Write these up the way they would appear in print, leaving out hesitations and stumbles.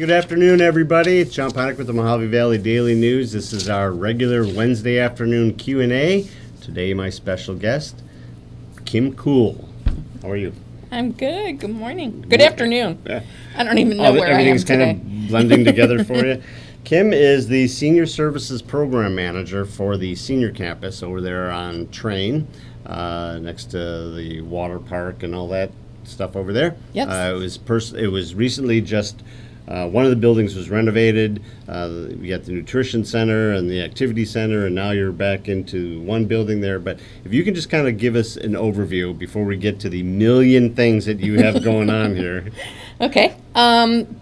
good afternoon, everybody. It's John Ponick with the Mojave Valley Daily News. This is our regular Wednesday afternoon Q&A. Today, my special guest, Kiim Cool. How are you? I'm good. Good morning. Good afternoon. Yeah. I don't even know where I am Everything's today. kind of blending together for you. Kiim is the Senior Services Program Manager for the senior campus over there on Train, next to the water park and all that stuff over there. Yes. It was recently just one of the buildings was renovated. We got the nutrition center and the activity center, and now you're back into one building there. But if you can just kind of give us an overview before we get to the million things that you have going on here. Okay.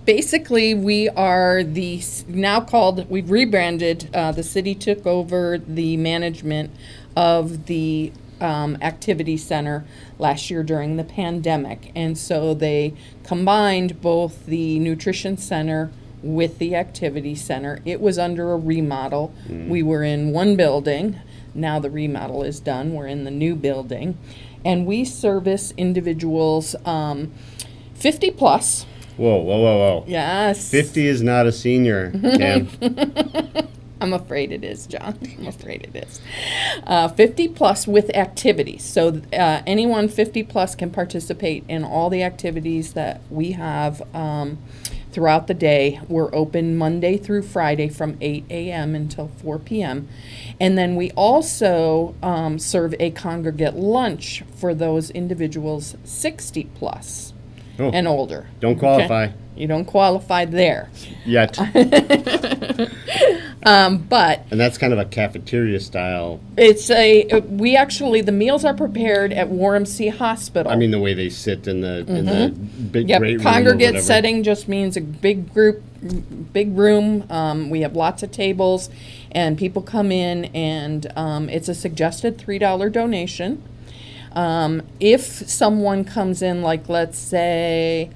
Basically, we are we've rebranded. The city took over the management of the activity center last year during the pandemic, and so they combined both the nutrition center with the activity center. It was under a remodel. We were in one building. Now the remodel is done. We're in the new building, and we service individuals 50 plus. Whoa. Yes. 50 is not a senior, Kim. I'm afraid it is, John. I'm afraid it is. 50 plus with activities. So anyone 50 plus can participate in all the activities that we have throughout the day. We're open Monday through Friday from 8 a.m. until 4 p.m. And then we also serve a congregate lunch for those individuals 60 plus and older. Don't qualify. Okay? You don't qualify there. Yet. But And that's kind of a cafeteria style. the meals are prepared at Warmsey Hospital. I mean, the way they sit in the big Yep, great room. congregate setting just means a big room. We have lots of tables, and people come in, and it's a suggested $3 donation. If someone comes in, like let's say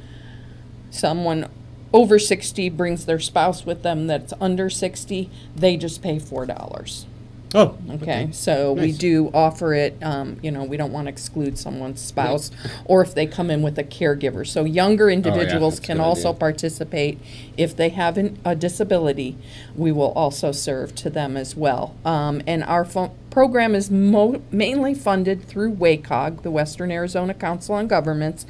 someone over 60 brings their spouse with them that's under 60, they just pay $4. Oh, Okay, so we Nice. do offer it, we don't want to exclude someone's spouse, or if they come in with a caregiver. So younger individuals that's a can good also idea. participate. If they have a disability, we will also serve to them as well. And our program is mainly funded through WACOG, the Western Arizona Council on Governments,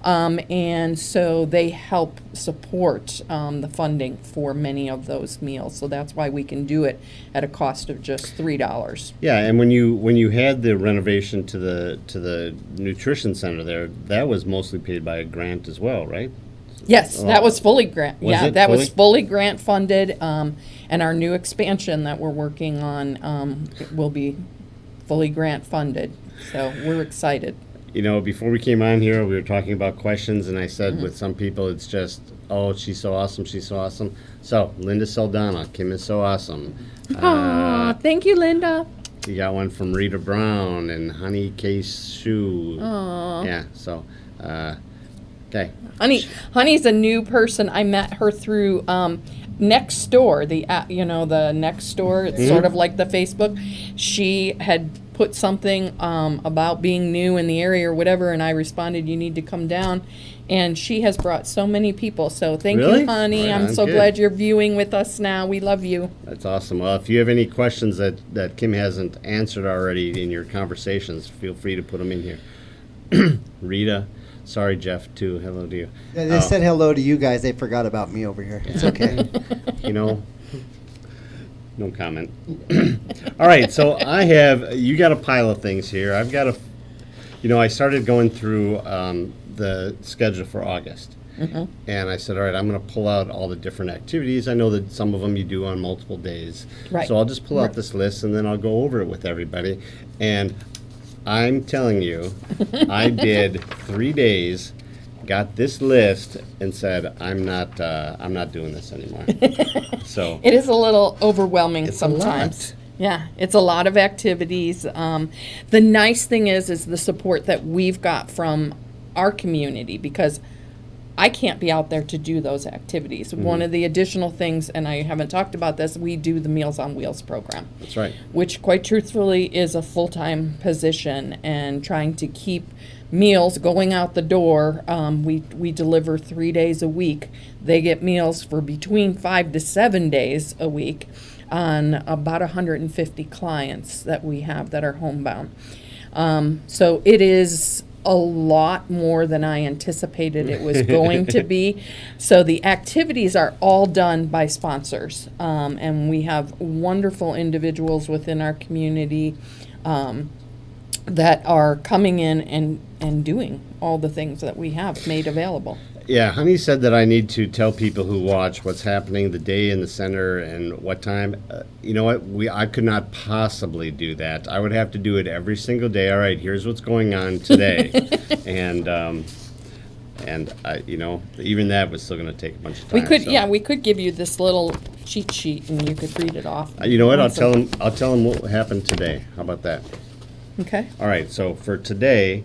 and so they help support the funding for many of those meals. So that's why we can do it at a cost of just $3. Yeah, and when you had the renovation to the nutrition center there, that was mostly paid by a grant as well, right? Yes, that was fully grant. Was Yeah, it that was fully? fully grant funded, and our new expansion that we're working on will be fully grant funded. So we're excited. You know, before we came on here, we were talking about questions, and I said with some people, it's just, oh, she's so awesome, she's so awesome. So, Linda Saldana, Kiim is so awesome. Aw, thank you, Linda. You got one from Rita Brown and Honey Case Shoe. Aw. Yeah, so, okay. Honey's a new person. I met her through Next Door, the Next Door. It's sort of like the Facebook. She had put something about being new in the area or whatever, and I responded, "You need to come down." And she has brought so many people. So thank Really? you, honey. Right I'm on, so good. glad you're viewing with us now. We love you. That's awesome. Well, if you have any questions that Kiim hasn't answered already in your conversations, feel free to put them in here. Rita, sorry, Jeff, too. Hello to you. They said hello to you guys. They forgot about me over here. It's okay. You know, no comment. All right, so you got a pile of things here. I've got I started going through the schedule for August. And I said, all right, I'm going to pull out all the different activities. I know that some of them you do on multiple days. Right. So I'll just pull out this list, and then I'll go over it with everybody. And I'm telling you, I did 3 days, got this list, and said, I'm not doing this anymore. So It is a little overwhelming It's a sometimes. lot. Yeah, it's a lot of activities. The nice thing is the support that we've got from our community, because I can't be out there to do those activities. One of the additional things, and I haven't talked about this, we do the Meals on Wheels program. That's right. Which quite truthfully is a full-time position, and trying to keep meals going out the door. We deliver 3 days a week. They get meals for between 5 to 7 days a week on about 150 clients that we have that are homebound. So it is a lot more than I anticipated it was going to be. So the activities are all done by sponsors, and we have wonderful individuals within our community that are coming in and doing all the things that we have made available. Yeah, Honey said that I need to tell people who watch what's happening the day in the center and what time. You know what? I could not possibly do that. I would have to do it every single day. All right, here's what's going on today, and I, even that was still going to take a bunch of time. We could give you this little cheat sheet and you could read it off. You know what? I'll tell them what happened today. How about that? Okay. All right. So for today,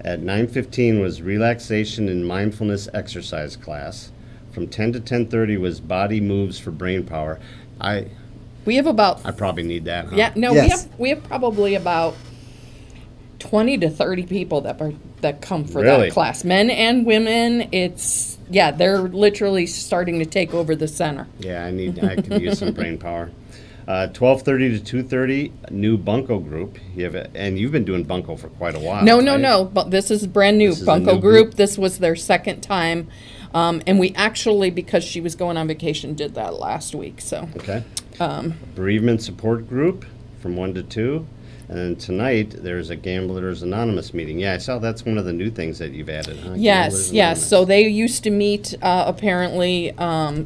at 9:15 was relaxation and mindfulness exercise class. From 10 to 10:30 was body moves for brain power. We have about I probably need that, huh? Yeah, no, Yes. we have probably about 20 to 30 people that come for Really? that class. Men and women. They're literally starting to take over the center. Yeah, I could use some brain power. 12:30 to 2:30, new bunco group. You've been doing bunco for quite a while. No. But this is brand new. This is a Bunko new group. group? This was their second time. And we actually, because she was going on vacation, did that last week. So Okay. Bereavement support group from 1 to 2. And then tonight, there's a Gamblers Anonymous meeting. Yeah, I saw that's one of the new things that you've added, huh? Yes, Gamblers yes. Anonymous. So they used to meet apparently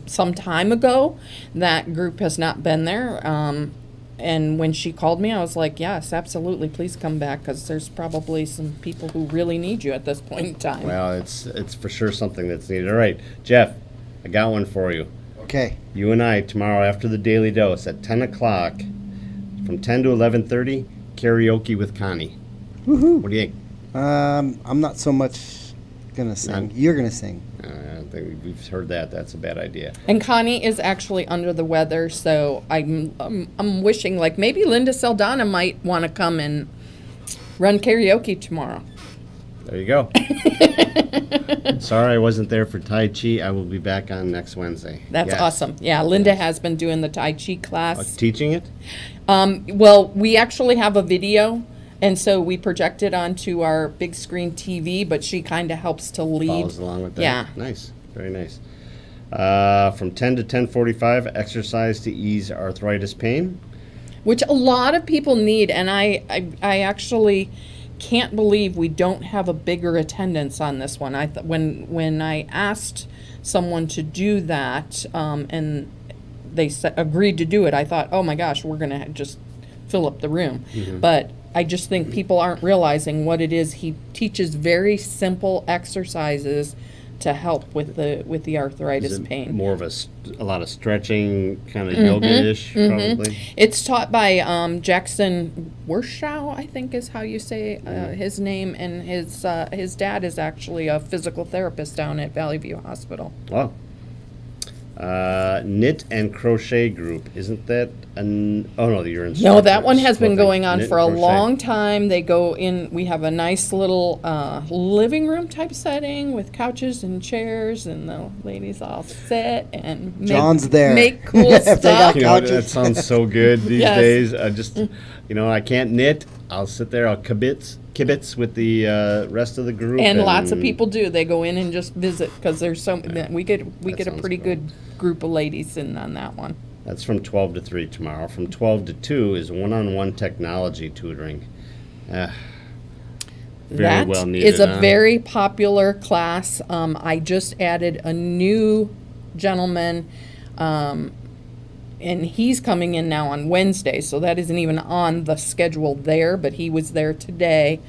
some time ago. That group has not been there. And when she called me, I was like, yes, absolutely. Please come back, because there's probably some people who really need you at this point in time. Well, it's for sure something that's needed. All right, Jeff, I got one for you. Okay. You and I, tomorrow after the Daily Dose at 10 o'clock, from 10 to 11:30, karaoke with Connie. Woohoo. What do you think? I'm not so much gonna sing. You're gonna sing. I think we've heard that. That's a bad idea. And Connie is actually under the weather, so I'm wishing, like, maybe Linda Saldana might want to come and run karaoke tomorrow. There you go. Sorry I wasn't there for Tai Chi. I will be back on next Wednesday. That's Yes. awesome. Yeah, Linda has been doing the Tai Chi class. Teaching it? Well, we actually have a video, and so we project it onto our big screen TV, but she kind of helps to lead. Follows along with that? Yeah. Nice. Very nice. From 10 to 10:45, exercise to ease arthritis pain. Which a lot of people need, and I actually can't believe we don't have a bigger attendance on this one. When I asked someone to do that, and they agreed to do it, I thought, oh my gosh, we're gonna just fill up the room. But I just think people aren't realizing what it is. He teaches very simple exercises to help with the arthritis Is it pain. more of a lot of stretching, kind of yoga-ish, probably? It's taught by Jackson Wershow, I think is how you say his name, and his dad is actually a physical therapist down at Valley View Hospital. Wow. Knit and crochet group. Isn't that oh no, you're in. No, that one has been clothing. going on Knit for and a crochet. long time. They go in, we have a nice little living room type setting with couches and chairs, and the ladies all sit and John's there. make cool If they got stuff. You know, couches. that sounds so good these Yes. days. I just, I can't knit. I'll sit there. I'll kibitz with the rest of the group. And lots of people do. They go in and just visit, because there's we get a sounds pretty cool. good group of ladies in on that one. That's from 12 to 3 tomorrow. From 12 to 2 is one-on-one technology tutoring. Very That well needed, is a huh? very popular class. I just added a new gentleman, and he's coming in now on Wednesday, so that isn't even on the schedule there, but he was there today,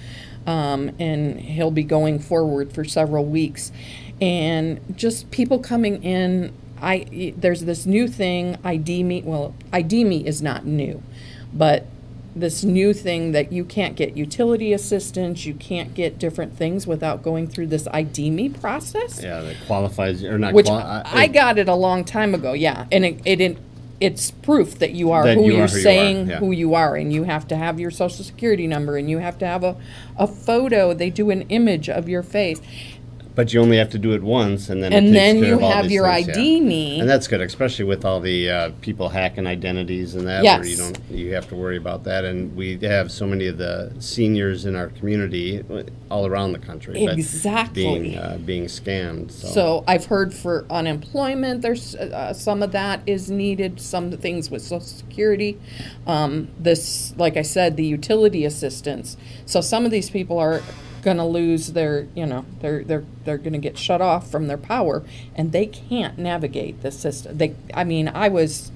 and he'll be going forward for several weeks. And just people coming in, there's this new thing, ID Me. Well, ID Me is not new, but this new thing that you can't get utility assistance, you can't get different things without going through this ID me process. Yeah, that qualifies or not. Which I got it a long time ago, yeah, and it's proof that you are That who you are you're who you are, saying yeah. who you are, and you have to have your social security number, and you have to have a photo. They do an image of your face, But you only have to do it once, and then it and takes then care you of all have these your things, ID yeah. me. And that's good, especially with all the people hacking identities and that, where Yes. you have to worry about that. And we have so many of the seniors in our community, all around the country, but Exactly. being scammed. So I've heard for unemployment, there's some of that is needed. Some things with Social Security, this, like I said, the utility assistance. So some of these people are going to lose their, they're going to get shut off from their power, and they can't navigate the system. I was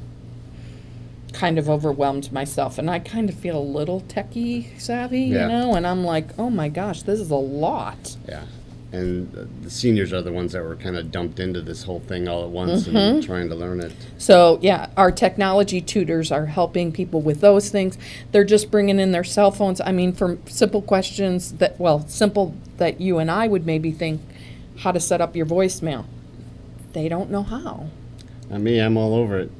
kind of overwhelmed myself, and I kind of feel a little techie savvy, Yeah. and I'm like, oh my gosh, this is a lot. Yeah. And the seniors are the ones that were kind of dumped into this whole thing all at once Mm-hmm. and trying to learn it. So, yeah, our technology tutors are helping people with those things. They're just bringing in their cell phones. I mean, for simple questions simple that you and I would maybe think, how to set up your voicemail. They don't know how. Not me, I'm all over it.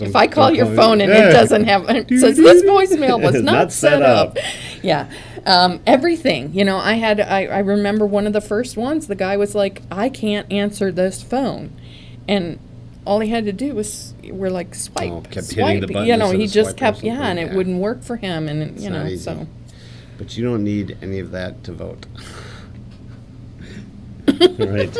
If I call your phone and it doesn't have, it says this voicemail was not set up. Yeah. Everything, I remember one of the first ones, the guy was like, I can't answer this phone. And all he had to do was, we're like, swipe, Oh, kept swipe. hitting the button instead He of just swipe or kept, something. and it Yeah. wouldn't work for him. And, It's not easy. so. But you don't need any of that to vote. Right.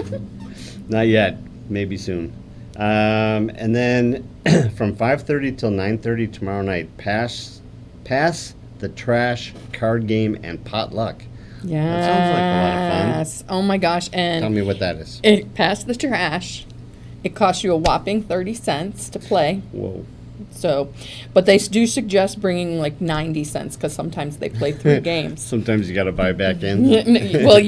Not yet. Maybe soon. And then from 5:30 till 9:30 tomorrow night, pass the trash card game and potluck. Yes. That sounds like a lot of fun. Oh my gosh. And Tell me what that is. it passed the trash. It costs you a whopping 30 cents to play. Whoa. So, but they do suggest bringing like 90 cents because sometimes they play 3 games. Sometimes you got to buy back in. Well,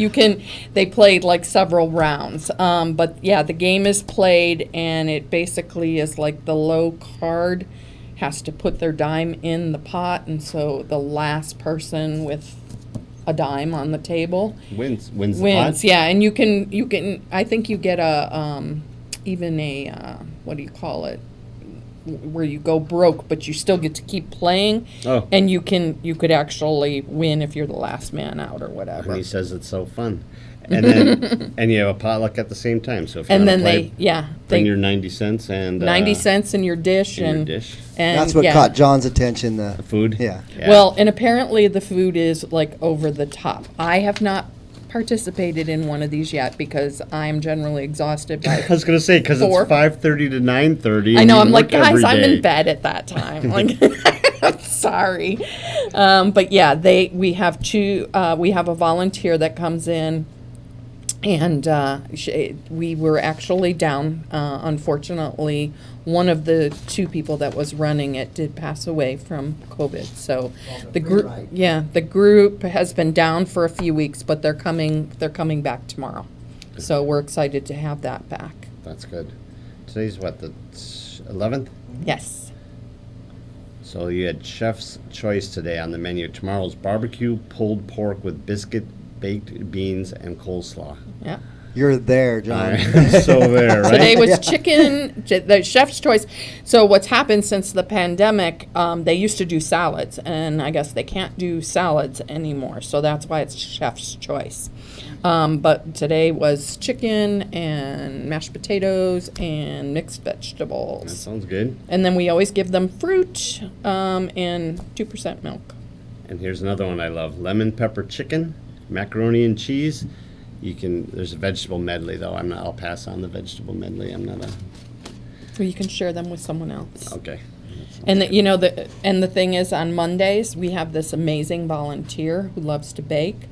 they played like several rounds. But yeah, the game is played, and it basically is like the low card has to put their dime in the pot, and so the last person with a dime on the table Wins the wins. pot? Yeah, and you can. I think you get even a what do you call it? Where you go broke, but you still get to keep playing, Oh. and you could actually win if you're the last man out or whatever. And he says it's so fun. And then and you have a potluck at the same time. So if you And want to then play, they bring your 90 cents and 90 cents in your dish in your and dish. and That's what yeah. caught John's attention. The Food. Yeah. Well, and apparently the food is like over the top. I have not participated in one of these yet because I'm generally exhausted by. I was gonna say because it's 4. 5:30 to 9:30. I and know. you I'm like, work every guys, I'm day." in bed at that time. Like, I'm sorry, but yeah, we have a volunteer that comes in, and we were actually down. Unfortunately, one of the 2 people that was running it did pass away from COVID. So the group has been down for a few weeks, but they're coming back tomorrow. So we're excited to have that back. That's good. Today's what, the 11th? Yes. So you had chef's choice today on the menu. Tomorrow's barbecue pulled pork with biscuit, baked beans, and coleslaw. Yeah. you're there, All John. right. So there, right? Today was Yeah. chicken, the chef's choice. So what's happened since the pandemic, they used to do salads, and I guess they can't do salads anymore. So that's why it's chef's choice. But today was chicken and mashed potatoes and mixed That vegetables. sounds good. And then we always give them fruit and 2% milk. And here's another one I love: lemon pepper chicken, macaroni and cheese. There's a vegetable medley though. I'll pass on the vegetable medley. I'm not Or you can share them with someone else. okay. And the thing is, on Mondays we have this amazing volunteer who loves to bake,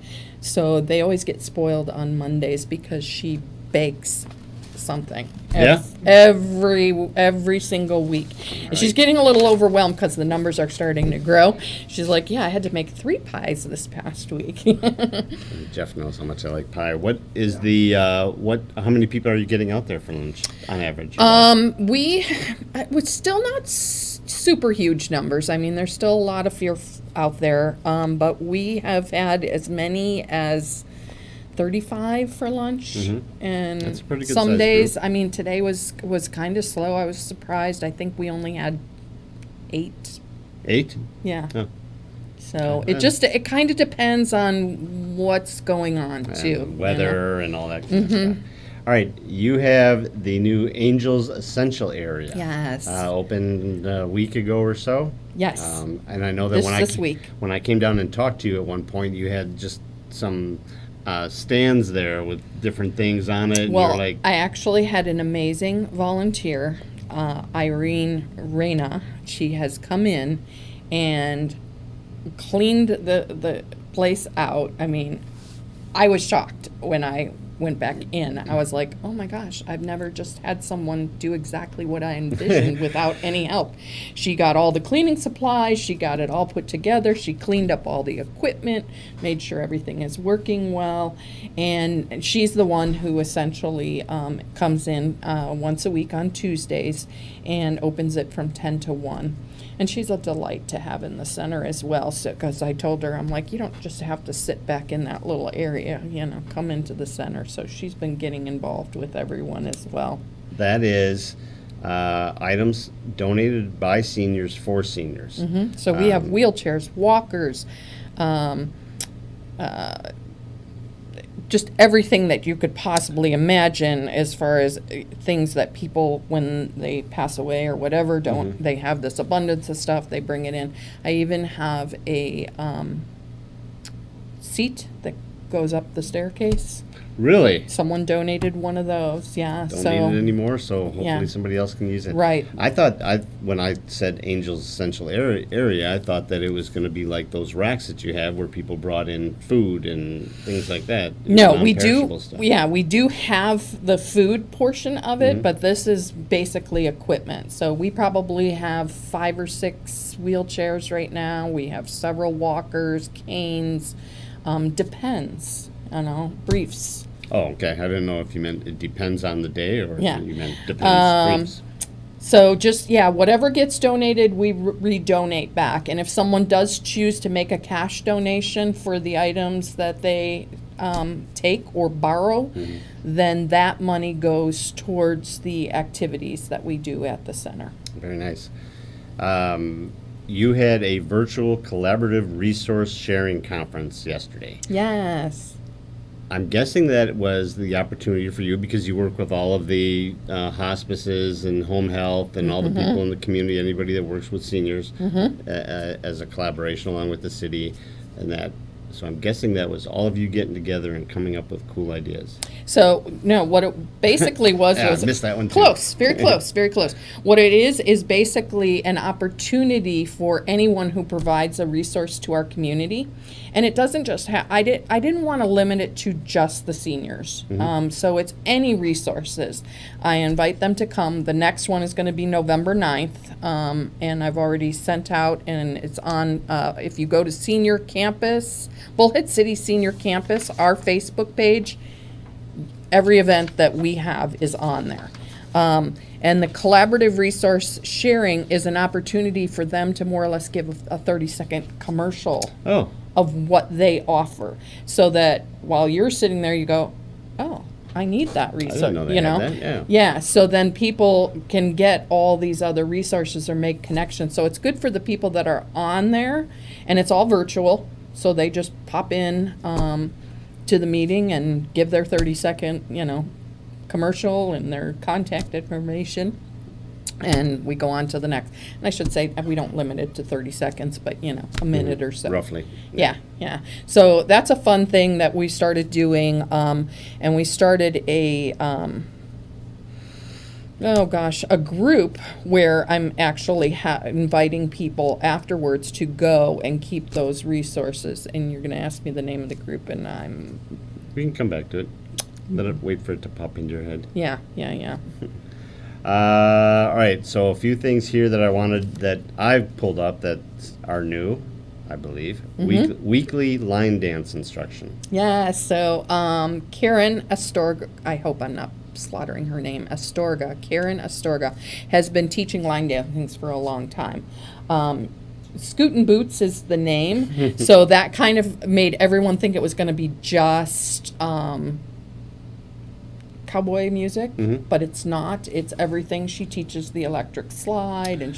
so they always get spoiled on Mondays because she bakes something. Yeah? Every single week, and she's getting a little overwhelmed because the numbers are starting to grow. She's like, "Yeah, I had to make 3 pies this past week." Jeff knows how much I like pie. What is the how many people are you getting out there for lunch on average? We would still not super huge numbers. I mean, there's still a lot of fear out there, but we have had as many as 35 for lunch, and That's a pretty good some sized days. group. I mean, today was kind of slow. I was surprised. I think we only had 8. 8? Yeah. Oh. So Yeah. it kind of depends on what's going on too. you know? Weather and all that kind of stuff. All right, you have the new Angels Essential area. Yes. Opened a week ago or so. Yes. And I know that This week. when I came down and talked to you at one point, you had just some stands there with different things on it. And Well, you're like, I actually had an amazing volunteer, Irene Reyna. She has come in and cleaned the place out. I mean, I was shocked when I went back in. I was like, oh my gosh, I've never just had someone do exactly what I envisioned without any help. She got all the cleaning supplies, she got it all put together, she cleaned up all the equipment, made sure everything is working well, and she's the one who essentially comes in once a week on Tuesdays and opens it from 10 to 1. And she's a delight to have in the center as well. So, because I told her, I'm like, you don't just have to sit back in that little area, come into the center. So she's been getting involved with everyone as well. that is items donated by seniors for seniors. So we have wheelchairs, walkers, just everything that you could possibly imagine as far as things that people, when they pass away or whatever, don't, they have this abundance of stuff, they bring it in. I even have a seat that goes up the staircase. Really? Someone donated one of those, yeah. Don't need it anymore, so hopefully Yeah. somebody else can use it. Right. I thought, when I said Angels Essential area, I thought that it was going to be like those racks that you have where people brought in food and things like that. No, we do. Non-perishable stuff. Yeah, we do have the food portion of it, but this is basically equipment. So we probably have 5 or 6 wheelchairs right now. We have several walkers, canes. Depends, briefs. Oh, okay. I didn't know if you meant it depends on the day or Yeah. if you meant depends. Briefs. So just, whatever gets donated, we redonate back. And if someone does choose to make a cash donation for the items that they take or borrow, then that money goes towards the activities that we do at the center. Very nice. You had a virtual collaborative resource sharing conference yesterday. Yes. I'm guessing that was the opportunity for you because you work with all of the hospices and home health and all the people in the community, anybody that works with seniors as a collaboration along with the city and that. So I'm guessing that was all of you getting together and coming up with cool ideas. So, no, what it basically was Yeah, I was missed that one too. close, very close, very close. What it is basically an opportunity for anyone who provides a resource to our community. And it doesn't just have, I didn't want to limit it to just the seniors. So it's any resources. I invite them to come. The next one is going to be November 9th. And I've already sent out, and it's on, if you go to Senior Campus, Bullhead City Senior Campus, our Facebook page, every event that we have is on there. And the collaborative resource sharing is an opportunity for them to more or less give a 30-second commercial Oh, of what they offer, so that while you're sitting there, you go, oh, I need that resource. know they had that, yeah. Yeah, so then people can get all these other resources or make connections. So it's good for the people that are on there, and it's all virtual. So they just pop in to the meeting and give their 30-second, commercial and their contact information, and we go on to the next. And I should say, we don't limit it to 30 seconds, but, a minute or so. roughly. Yeah. So that's a fun thing that we started doing, and we started a group where I'm actually inviting people afterwards to go and keep those resources. And you're going to ask me the name of the group, and We can come back to it. Let it wait for it to pop into your head. yeah. All right, so a few things here that I've pulled up that are new, I believe. Weekly line dance instruction. Yeah, so Karen Astorg, I hope I'm not slaughtering her name, Astorga, Karen Astorga, has been teaching line dancing for a long time. Scootin' Boots is the name, so that kind of made everyone think it was going to be just cowboy music, but it's not. It's everything. She teaches the electric slide, and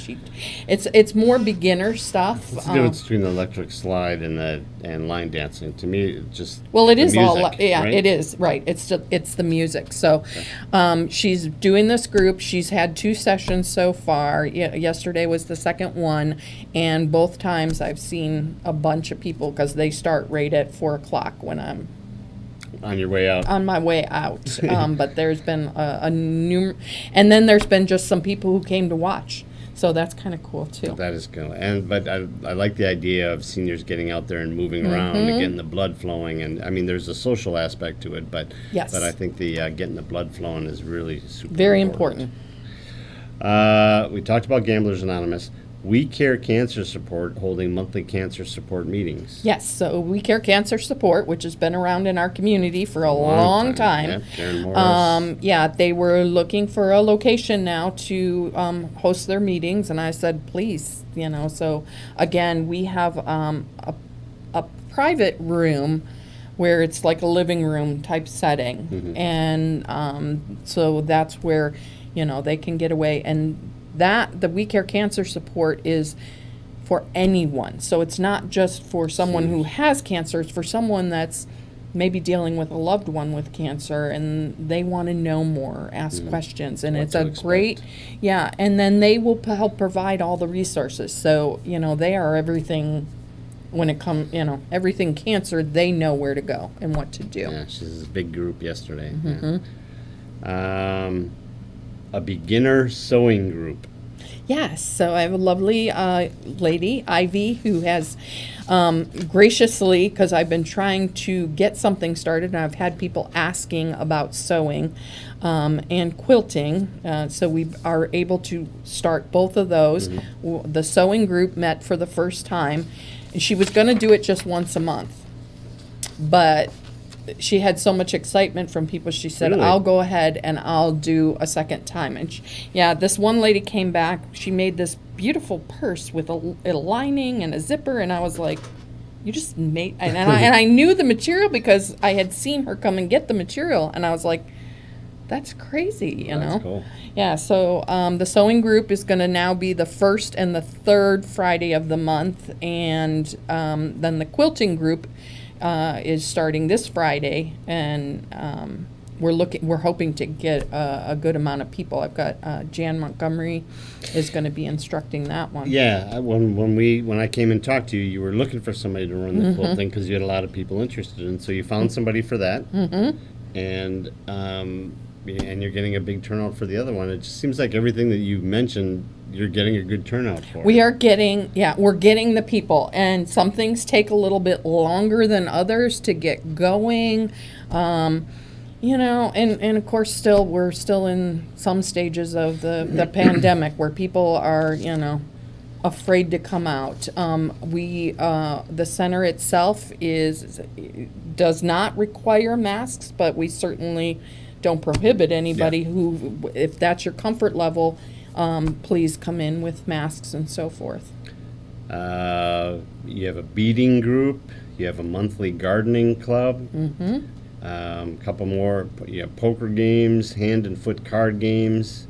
it's more beginner stuff. What's the difference between the electric slide and line dancing? To me, it's just Well, it the is all, music, yeah, right? it is, right. It's the music. So she's doing this group. She's had 2 sessions so far. Yesterday was the second one, and both times I've seen a bunch of people because they start right at 4 o'clock when I'm On your way out. on my way out. But there's been and then there's been just some people who came to watch. So that's kind of cool too. That is cool. But I like the idea of seniors getting out there and moving around and getting the blood flowing. And I mean, there's a social aspect to it, but Yes. but I think the getting the blood flowing is really super Very important. We talked about Gamblers Anonymous. We Care Cancer Support holding monthly cancer support meetings. Yes, so We Care Cancer Support, which has been around in our community for a long time. Yep, Karen Morris. Yeah, they were looking for a location now to host their meetings, and I said, please, So again, we have a private room where it's like a living room type setting, and so that's where they can get away. And the We Care Cancer Support is for anyone. So it's not just for someone who has cancer, it's for someone that's maybe dealing with a loved one with cancer and they want to know more, ask questions. And What it's to a great, and then they will help provide all the resources. So, they are everything when it comes, everything cancer, they know where to go and what to do. Yeah, she's a big group yesterday. Yeah. A beginner sewing group. Yes, so I have a lovely lady, Ivy, who has graciously, because I've been trying to get something started, and I've had people asking about sewing and quilting, so we are able to start both of those. The sewing group met for the first time, and she was going to do it just once a month, but she had so much excitement from people. She said, Really? I'll go ahead and I'll do a second time. And this one lady came back. She made this beautiful purse with a lining and a zipper. And I was like, you just made, and I knew the material because I had seen her come and get the material. And I was like, that's crazy, That's cool. Yeah, so the sewing group is going to now be the first and the third Friday of the month. And then the quilting group is starting this Friday, and we're hoping to get a good amount of people. I've got Jan Montgomery is going to be instructing that one. Yeah, when I came and talked to you, you were looking for somebody to run the quilting because you had a lot of people interested, and so you found somebody for that. And you're getting a big turnout for the other one. It just seems like everything that you mentioned, you're getting a good turnout for. We're getting the people, and some things take a little bit longer than others to get going. And of course, we're still in some stages of the pandemic where people are, afraid to come out. The center itself does not require masks, but we certainly don't prohibit anybody who, if that's your comfort level, please come in with masks and so forth. You have a beading group. You have a monthly gardening club. A couple more. You have poker games, hand and foot card games.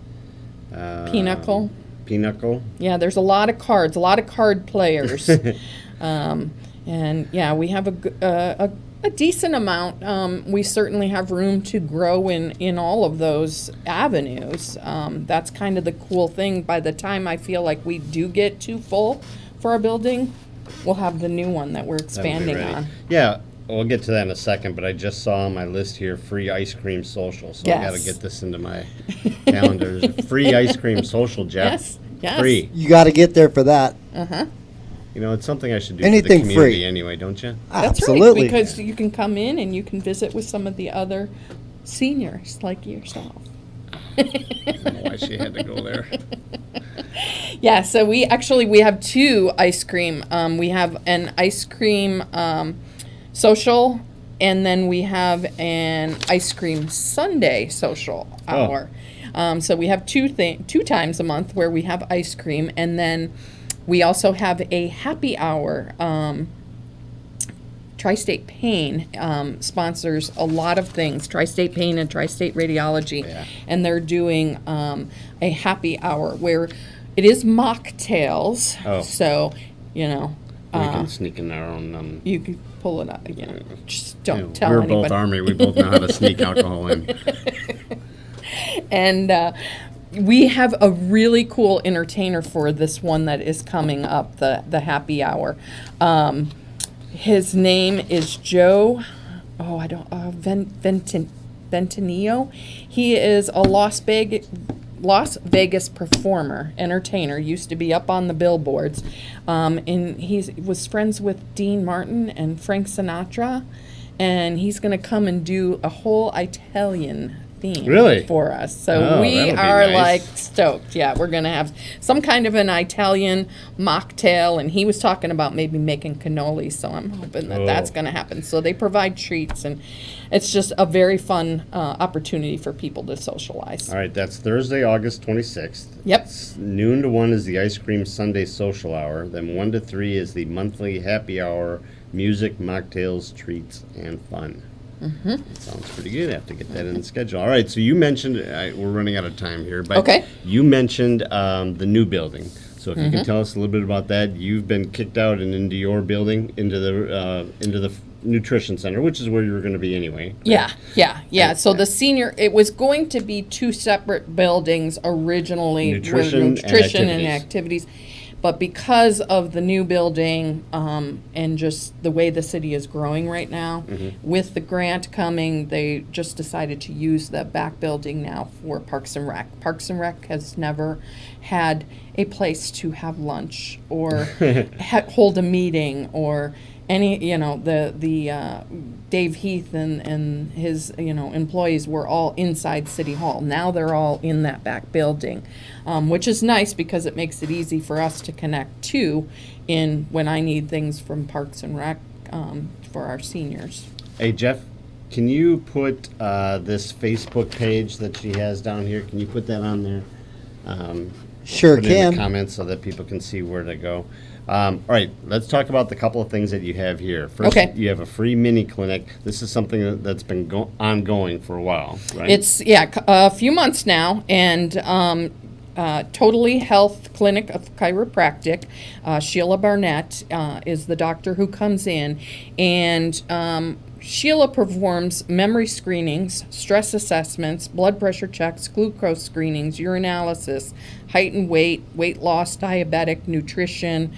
Pinochle. Yeah, there's a lot of cards, a lot of card players. And we have a decent amount. We certainly have room to grow in all of those avenues. That's kind of the cool thing. By the time I feel like we do get too full for our building, we'll have the new one that we're expanding on. Yeah, we'll get to that in a second, but I just saw on my list here free ice cream social, so I got to get this into my calendar. Free ice cream social, Jeff. Yes. Free. You got to get there for that. It's something I should do Anything for the free. community anyway, don't you? That's Absolutely. right, because you can come in and you can visit with some of the other seniors like yourself. I don't know why she had to go there. Yeah, so we have 2 ice cream. We have an ice cream social And then we have an ice cream sundae social hour. So we have two times a month where we have ice cream, and then we also have a happy hour. Tri-State Pain sponsors a lot of things, Tri-State Pain and Tri-State Radiology, and they're doing a happy hour where it is mocktails. Oh. So, you know, We can sneak in our own. you can pull it up again. Just don't tell We're anybody. both Army. We both know how to sneak alcohol in. And we have a really cool entertainer for this one that is coming up, the happy hour. His name is Joe. Oh, I don't. Ventanillo. He is a Las Vegas performer, entertainer. Used to be up on the billboards, and he was friends with Dean Martin and Frank Sinatra, and he's going to come and do a whole Italian theme Really? for us. So Oh, we that'll be are nice. like stoked. Yeah, we're going to have some kind of an Italian mocktail, and he was talking about maybe making cannolis, so I'm hoping that that's Oh. going to happen. So they provide treats, and it's just a very fun opportunity for people to socialize. All right, that's Thursday, August 26th. Yep. It's noon to 1 is the Ice Cream Sunday social hour. Then 1 to 3 is the monthly happy hour, music, mocktails, treats, and fun. Mm-hmm. Sounds pretty good. I have to get that in the schedule. All right, so you mentioned, we're running out of time here, but Okay. you mentioned the new building. So if you can tell us a little bit about that. You've been kicked out and into your building, into the nutrition center, which is where you were going to be anyway. Yeah. So the senior, it was going to be two separate buildings originally. Nutrition where and nutrition and activities. activities. But because of the new building and just the way the city is growing right now, with the grant coming, they just decided to use the back building now for Parks and Rec. Parks and Rec has never had a place to have lunch or hold a meeting or any, the Dave Heath and his, employees were all inside City Hall. Now they're all in that back building, which is nice because it makes it easy for us to connect to when I need things from Parks and Rec for our seniors. Hey, Jeff, can you put this Facebook page that she has down here, can you put that on there? Sure Put it in can. the comments so that people can see where to go. All right, let's talk about the couple of things that you have here. First, Okay. you have a free mini clinic. This is something that's been ongoing for a while, right? It's, a few months now, and Totally Health Clinic of Chiropractic. Sheila Barnett is the doctor who comes in, and Sheila performs memory screenings, stress assessments, blood pressure checks, glucose screenings, urinalysis, height and weight loss, diabetic, nutrition.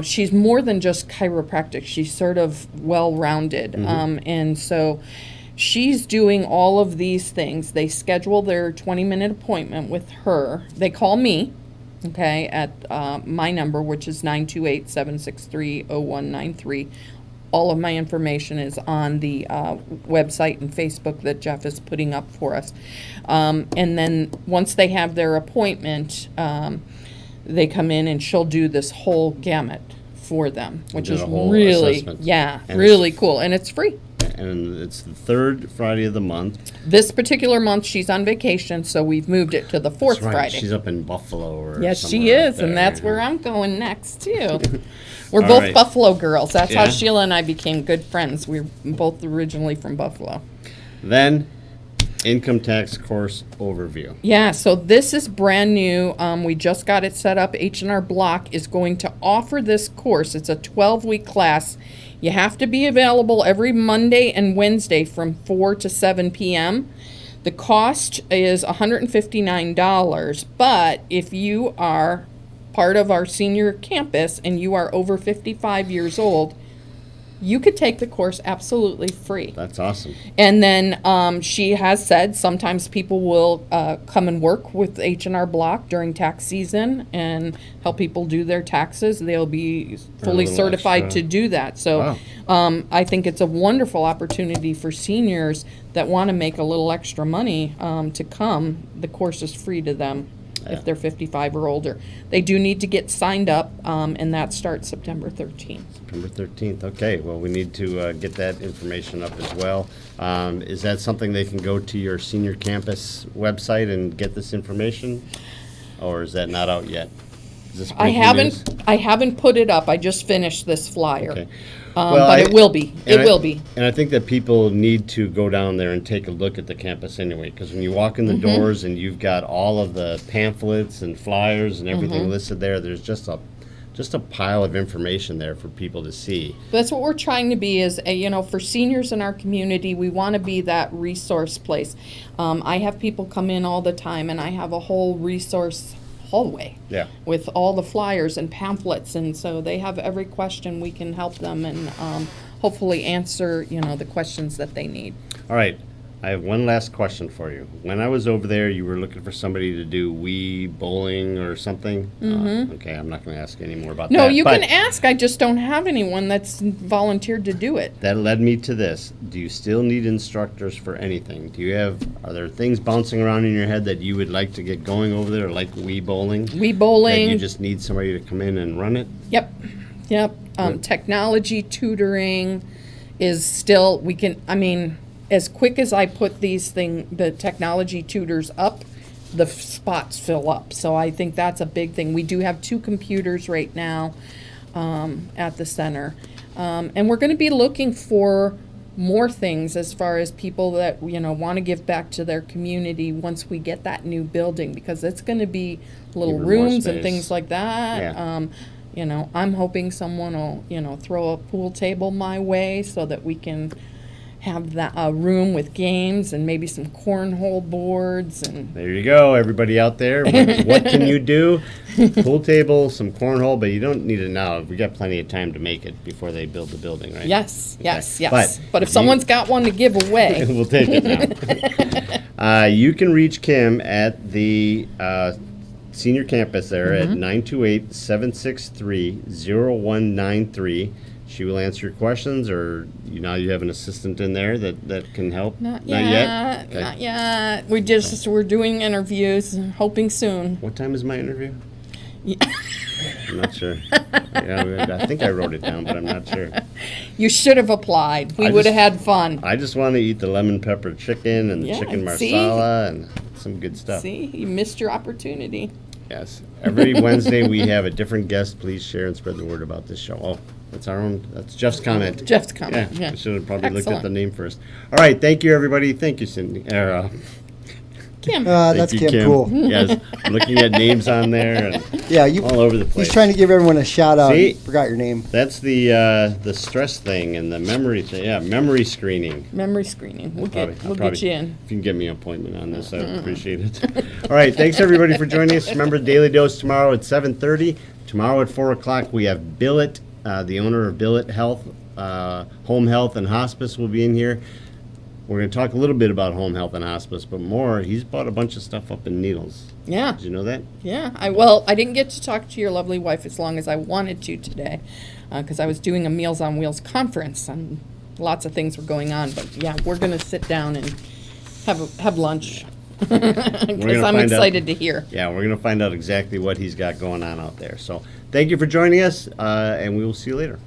She's more than just chiropractic. She's sort of well-rounded. And so she's doing all of these things. They schedule their 20-minute appointment with her. They call me, okay, at my number, which is 928-763-0193. All of my information is on the website and Facebook that Jeff is putting up for us. And then once they have their appointment, they come in and she'll do this whole gamut for them, which Do is a whole really, assessment. And really cool. And it's free. And it's the third Friday of the month. This particular month, she's on vacation, so we've moved it to the fourth That's right. Friday. She's up in Buffalo or Yes, she somewhere up is, and there. that's where I'm going next, too. We're All both right. Buffalo girls. That's how Yeah. Sheila and I became good friends. We're both originally from Buffalo. Then, income tax course overview. Yeah, so this is brand new. We just got it set up. H&R Block is going to offer this course. It's a 12-week class. You have to be available every Monday and Wednesday from 4 to 7 p.m. The cost is $159, but if you are part of our senior campus and you are over 55 years old, you could take the course absolutely free. That's awesome. And then she has said sometimes people will come and work with H&R Block during tax season and help people do their taxes. They'll be fully little certified extra. to do that. So I think it's a wonderful opportunity for seniors that want to make a little extra money to come. The course is free to them. if they're 55 or older. They do need to get signed up, and that starts September 13th. September 13th. Okay, well, we need to get that information up as well. Is that something they can go to your senior campus website and get this information? Or is that not out yet? Is this breaking news? I haven't put it up. I just finished this flyer. Okay. But it will be. It will be. And I think that people need to go down there and take a look at the campus anyway, because when you walk in the doors and you've got all of the pamphlets and flyers and everything listed there, there's just a pile of information there for people to see. That's what we're trying to be is, for seniors in our community, we want to be that resource place. I have people come in all the time, and I have a whole resource hallway with all the flyers and pamphlets, and so they have every question. We can help them and hopefully answer, the questions that they need. All right. I have one last question for you. When I was over there, you were looking for somebody to do Wii bowling or something. Okay, I'm not going to ask any more about that. No, you can ask. I just don't have anyone that's volunteered to do it. That led me to this. Do you still need instructors for anything? Are there things bouncing around in your head that you would like to get going over there, like Wii bowling? Wii bowling. That you just need somebody to come in and run it? Yep. Technology tutoring is still, as quick as I put the technology tutors up, the spots fill up. So I think that's a big thing. We do have 2 computers right now at the center. And we're going to be looking for more things as far as people that, want to give back to their community once we get that new building, because it's going to be little Even more rooms and space. things like that. Yeah. I'm hoping someone will, throw a pool table my way so that we can have a room with games and maybe some cornhole boards. And There you go, everybody out there. What can you do? Pool table, some cornhole, but you don't need it now. We got plenty of time to make it before they build the building, right? yes. But But if someone's got one to give away, We'll take it now. You can reach Kim at the senior campus there at 928-763-0193. She will answer your questions, or you have an assistant in there that can help? not yet. Okay. Not yet. We're doing interviews, hoping soon. What time is my interview? Yeah. I'm not sure. I think I wrote it down, but I'm not sure. You should have applied. We I would have just- had fun. I just want to eat the lemon pepper chicken and the Yeah, chicken see? marsala and some good stuff. See, you missed your opportunity. Yes. Every Wednesday we have a different guest. Please share and spread the word about this show. Oh, that's Jeff's comment. Jeff's comment. Yeah, Yeah. I should have probably looked at the Excellent. name first. All right, thank you, everybody. Thank you, Cindy. Kim. Thank That's you, Kim. Cool. Yes, I'm looking at names on there and Yeah, all over the place. he's trying to give everyone a shout out. See? Forgot your name. That's the stress thing and the memory thing. Yeah, memory screening. Memory screening. We'll I'll get probably- you in. If you can get me an appointment on this, I would appreciate it. All right, thanks everybody for joining us. Remember, Daily Dose tomorrow at 7:30. Tomorrow at 4 o'clock, we have Billet, the owner of Billet Health, Home Health and Hospice will be in here. We're going to talk a little bit about home health and hospice, but more, he's bought a bunch of stuff up in Needles. Yeah. Did you know that? Yeah. I didn't get to talk to your lovely wife as long as I wanted to today, because I was doing a Meals on Wheels conference and lots of things were going on. But yeah, we're going to sit down and have lunch because I'm excited to hear. Yeah, we're going to find out exactly what he's got going on out there. So thank you for joining us, and we will see you later.